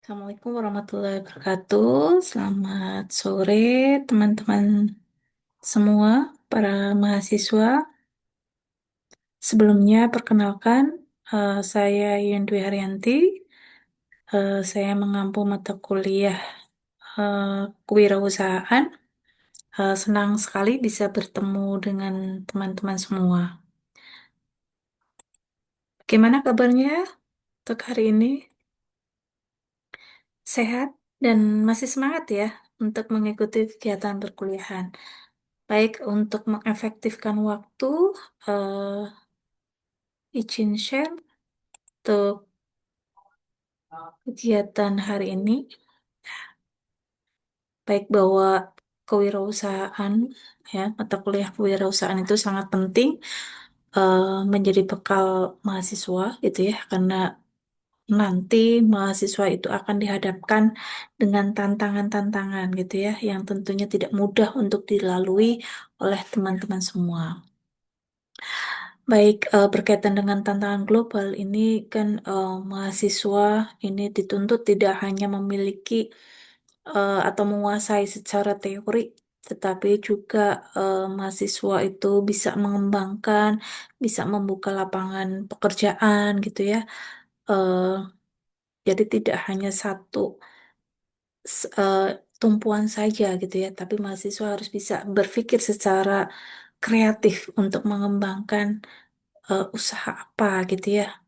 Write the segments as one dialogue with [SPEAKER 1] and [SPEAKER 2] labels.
[SPEAKER 1] Assalamualaikum warahmatullahi wabarakatuh. Selamat sore, teman-teman semua, para mahasiswa. Sebelumnya, perkenalkan, saya Yendwi Haryanti. Saya mengampu mata kuliah kewirausahaan. Senang sekali bisa bertemu dengan teman-teman semua. Gimana kabarnya untuk hari ini? Sehat dan masih semangat ya untuk mengikuti kegiatan perkuliahan. Baik, untuk mengefektifkan waktu, izin share untuk kegiatan hari ini. Baik bahwa kewirausahaan, ya, mata kuliah kewirausahaan itu sangat penting menjadi bekal mahasiswa, gitu ya, karena nanti mahasiswa itu akan dihadapkan dengan tantangan-tantangan, gitu ya, yang tentunya tidak mudah untuk dilalui oleh teman-teman semua. Baik, berkaitan dengan tantangan global ini kan mahasiswa ini dituntut tidak hanya memiliki atau menguasai secara teori, tetapi juga mahasiswa itu bisa mengembangkan, bisa membuka lapangan pekerjaan gitu ya. Eh, jadi tidak hanya satu s- eh, tumpuan saja gitu ya, tapi mahasiswa harus bisa berpikir secara kreatif untuk mengembangkan usaha apa gitu ya,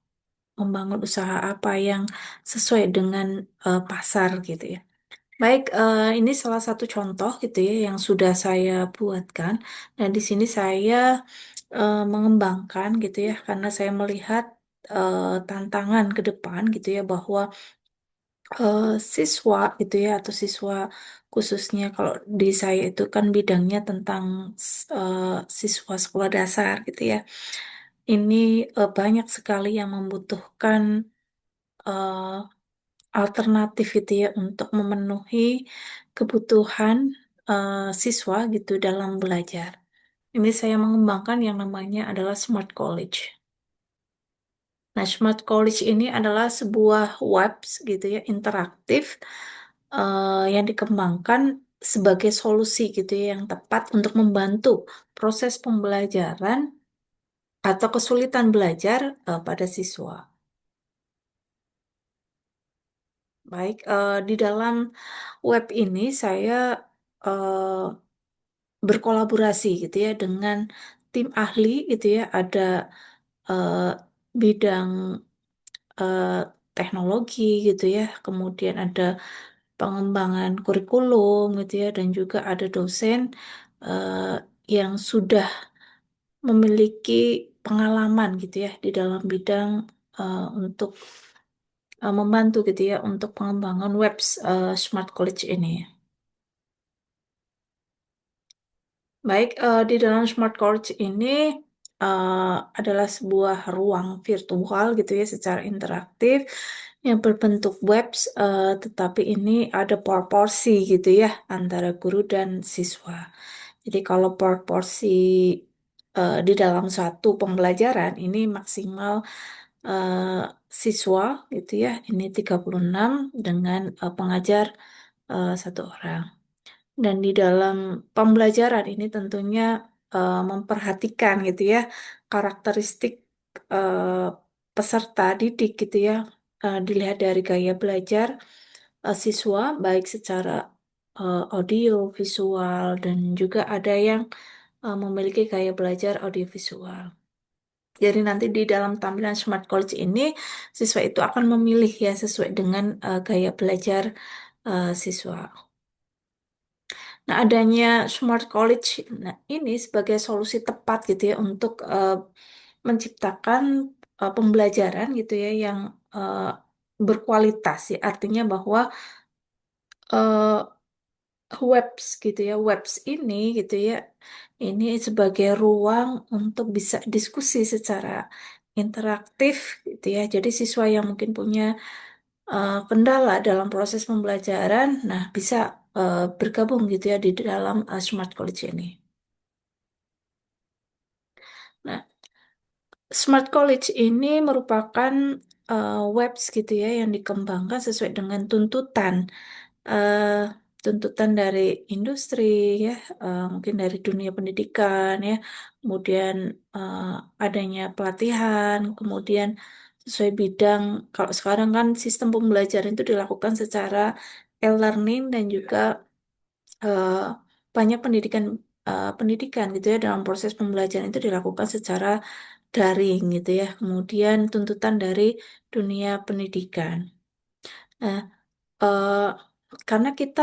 [SPEAKER 1] membangun usaha apa yang sesuai dengan pasar gitu ya. Baik, ini salah satu contoh gitu ya yang sudah saya buatkan. Dan di sini saya mengembangkan gitu ya, karena saya melihat tantangan ke depan gitu ya bahwa siswa gitu ya atau siswa khususnya kalau di saya itu kan bidangnya tentang eh, siswa sekolah dasar gitu ya. Ini banyak sekali yang membutuhkan eh, alternatif itu ya untuk memenuhi kebutuhan siswa gitu dalam belajar. Ini saya mengembangkan yang namanya adalah Smart College. Nah, Smart College ini adalah sebuah webs gitu ya, interaktif yang dikembangkan sebagai solusi gitu ya, yang tepat untuk membantu proses pembelajaran atau kesulitan belajar pada siswa. Baik, di dalam web ini saya eh, berkolaborasi gitu ya dengan tim ahli gitu ya. Ada eh, bidang eh, teknologi gitu ya, kemudian ada pengembangan kurikulum gitu ya, dan juga ada dosen eh, yang sudah memiliki pengalaman gitu ya di dalam bidang untuk membantu gitu ya untuk pengembangan web Smart College ini. Baik, di dalam Smart College ini eh, adalah sebuah ruang virtual gitu ya secara interaktif yang berbentuk webs, tetapi ini ada proporsi gitu ya antara guru dan siswa. Jadi kalau proporsi di dalam satu pembelajaran ini maksimal eh, siswa gitu ya, ini 36 dengan pengajar satu orang. Dan di dalam pembelajaran ini tentunya memperhatikan gitu ya karakteristik eh, peserta didik gitu ya. Dilihat dari gaya belajar siswa baik secara audio, visual dan juga ada yang memiliki gaya belajar audiovisual. Jadi nanti di dalam tampilan Smart College ini siswa itu akan memilih ya sesuai dengan gaya belajar siswa. Nah, adanya Smart College nah, ini sebagai solusi tepat gitu ya untuk menciptakan pembelajaran gitu ya yang eh, berkualitas ya. Artinya bahwa webs gitu ya, webs ini gitu ya, ini sebagai ruang untuk bisa diskusi secara interaktif gitu ya. Jadi siswa yang mungkin punya kendala dalam proses pembelajaran, nah bisa bergabung gitu ya di dalam Smart College ini. Nah, Smart College ini merupakan webs gitu ya yang dikembangkan sesuai dengan eh, tuntutan dari industri ya, mungkin dari dunia pendidikan ya, kemudian eh, adanya pelatihan, kemudian sesuai bidang. Kalau sekarang kan sistem pembelajaran itu dilakukan secara e-learning dan juga eh, banyak pendidikan gitu ya dalam proses pembelajaran itu dilakukan secara daring gitu ya. Kemudian tuntutan dari dunia pendidikan. Nah, eh, karena kita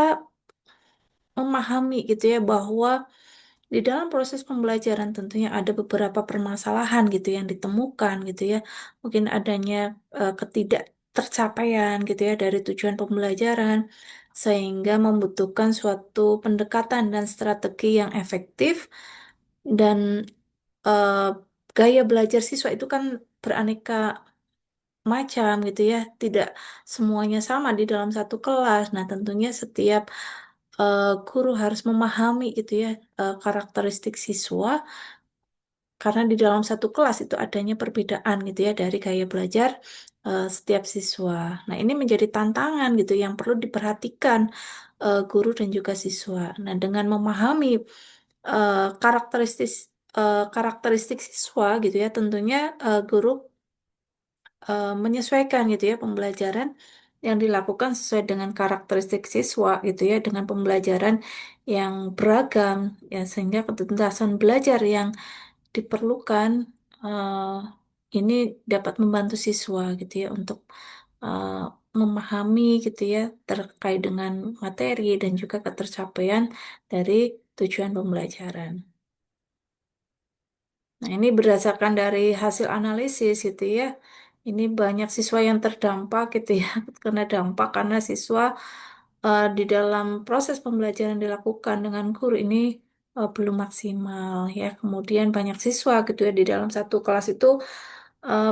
[SPEAKER 1] memahami gitu ya bahwa di dalam proses pembelajaran tentunya ada beberapa permasalahan gitu yang ditemukan gitu ya. Mungkin adanya ketidaktercapaian gitu ya dari tujuan pembelajaran sehingga membutuhkan suatu pendekatan dan strategi yang efektif dan eh, gaya belajar siswa itu kan beraneka macam gitu ya, tidak semuanya sama di dalam satu kelas. Nah, tentunya setiap guru harus memahami gitu ya karakteristik siswa karena di dalam satu kelas itu adanya perbedaan gitu ya dari gaya belajar setiap siswa. Nah, ini menjadi tantangan gitu yang perlu diperhatikan guru dan juga siswa. Nah, dengan memahami karakteristik siswa gitu ya, tentunya guru menyesuaikan gitu ya pembelajaran yang dilakukan sesuai dengan karakteristik siswa gitu ya dengan pembelajaran yang beragam ya sehingga ketuntasan belajar yang diperlukan eh, ini dapat membantu siswa gitu ya untuk eh, memahami gitu ya terkait dengan materi dan juga ketercapaian dari tujuan pembelajaran. Nah, ini berdasarkan dari hasil analisis gitu ya. Ini banyak siswa yang terdampak gitu ya, kena dampak karena siswa di dalam proses pembelajaran dilakukan dengan guru ini belum maksimal ya. Kemudian banyak siswa gitu ya di dalam satu kelas itu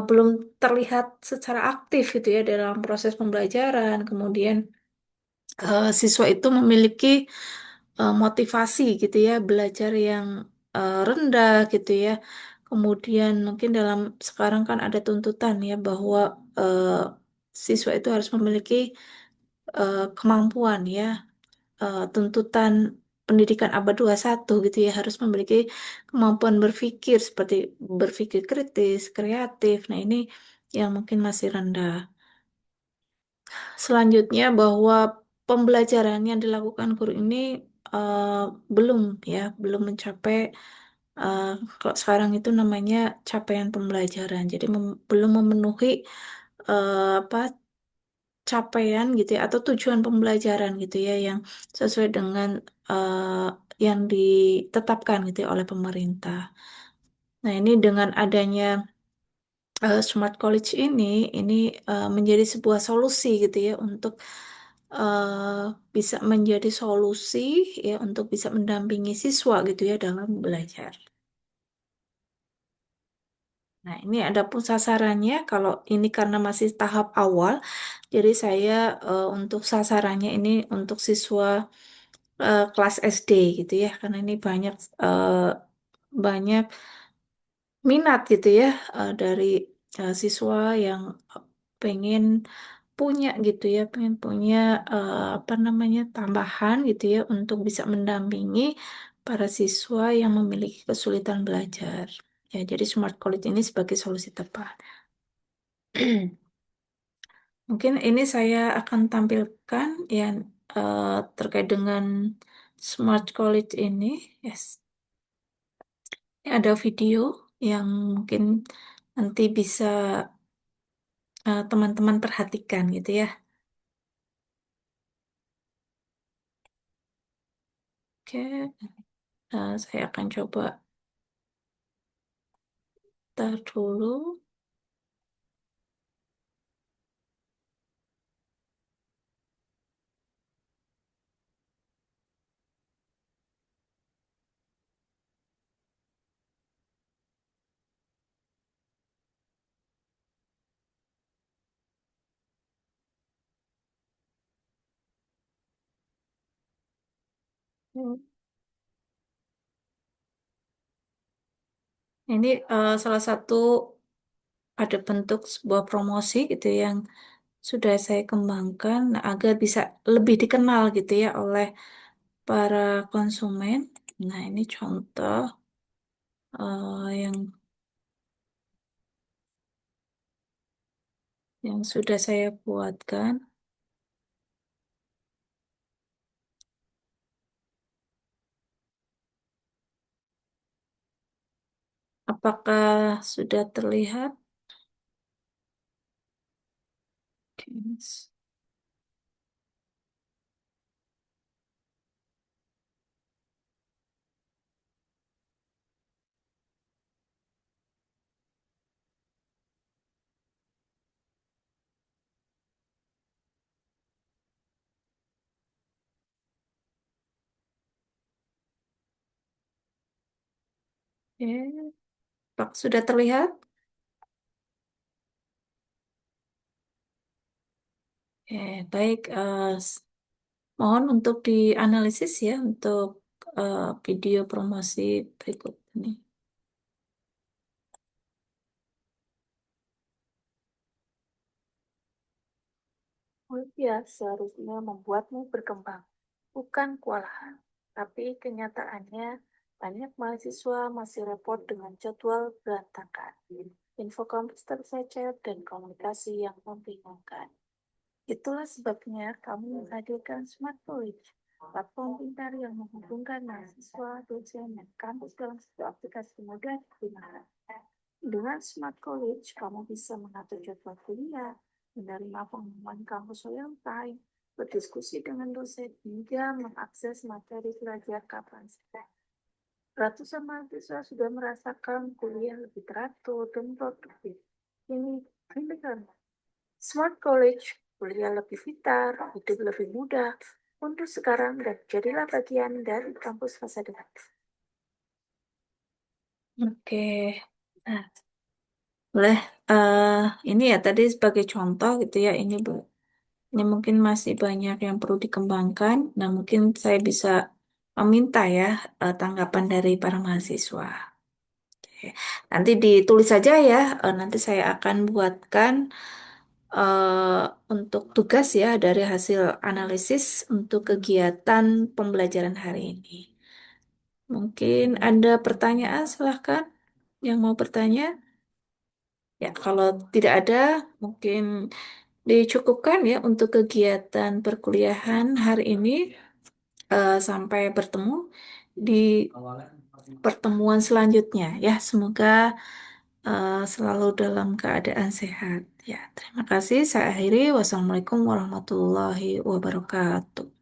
[SPEAKER 1] belum terlihat secara aktif gitu ya dalam proses pembelajaran. Kemudian siswa itu memiliki motivasi gitu ya, belajar yang rendah gitu ya. Kemudian mungkin dalam sekarang kan ada tuntutan ya bahwa eh, siswa itu harus memiliki kemampuan ya, tuntutan pendidikan abad 21 gitu ya, harus memiliki kemampuan berpikir seperti berpikir kritis, kreatif. Nah, ini yang mungkin masih rendah. Selanjutnya bahwa pembelajaran yang dilakukan guru ini eh, belum ya, belum mencapai eh, kalau sekarang itu namanya capaian pembelajaran. Jadi belum memenuhi apa capaian gitu ya atau tujuan pembelajaran gitu ya yang sesuai dengan yang ditetapkan gitu ya oleh pemerintah. Nah, ini dengan adanya Smart College ini menjadi sebuah solusi gitu ya untuk eh, bisa menjadi solusi ya untuk bisa mendampingi siswa gitu ya dalam belajar. Nah, ini ada pun sasarannya. Kalau ini karena masih tahap awal, jadi saya untuk sasarannya ini untuk siswa kelas SD gitu ya, karena ini eh, banyak minat gitu ya dari siswa yang pengen punya gitu ya, pengen punya apa namanya tambahan gitu ya untuk bisa mendampingi para siswa yang memiliki kesulitan belajar. Ya, jadi Smart College ini sebagai solusi tepat. Mungkin ini saya akan tampilkan yang terkait dengan Smart College ini. Yes, ini ada video yang mungkin nanti bisa teman-teman perhatikan gitu ya. Oke, saya akan coba tar dulu. Hmm. Ini salah satu ada bentuk sebuah promosi gitu yang sudah saya kembangkan agar bisa lebih dikenal gitu ya oleh para konsumen. Nah, ini contoh yang sudah saya buatkan. Apakah sudah terlihat? Oke, Pak, sudah terlihat? Oke, baik. Mohon untuk dianalisis ya untuk video promosi berikut ini. Mulia seharusnya membuatmu berkembang, bukan kewalahan. Tapi kenyataannya, banyak mahasiswa masih repot dengan jadwal berantakan, info kampus tercecer, dan komunikasi yang membingungkan. Itulah sebabnya kami menghadirkan Smart College, platform pintar yang menghubungkan mahasiswa, dosen, dan kampus dalam satu aplikasi mudah digunakan. Dengan Smart College, kamu bisa mengatur jadwal kuliah, menerima pengumuman kampus real time, berdiskusi dengan dosen, hingga mengakses materi belajar kapan saja. Ratusan mahasiswa sudah merasakan kuliah lebih teratur dan produktif. Ini karena Smart College, kuliah lebih pintar, hidup lebih mudah, untuk sekarang dan jadilah bagian dari kampus masa depan. Oke, nah, boleh. eh ini ya tadi sebagai contoh gitu ya. Ini mungkin masih banyak yang perlu dikembangkan. Nah, mungkin saya bisa meminta ya tanggapan dari para mahasiswa. Oke. Nanti ditulis saja ya. Nanti saya akan buatkan untuk tugas ya dari hasil analisis untuk kegiatan pembelajaran hari ini. Mungkin ada pertanyaan, silahkan yang mau bertanya. Ya, kalau tidak ada, mungkin dicukupkan ya untuk kegiatan perkuliahan hari ini. Sampai bertemu di pertemuan selanjutnya ya. Semoga selalu dalam keadaan sehat. Ya, terima kasih. Saya akhiri. Wassalamualaikum warahmatullahi wabarakatuh.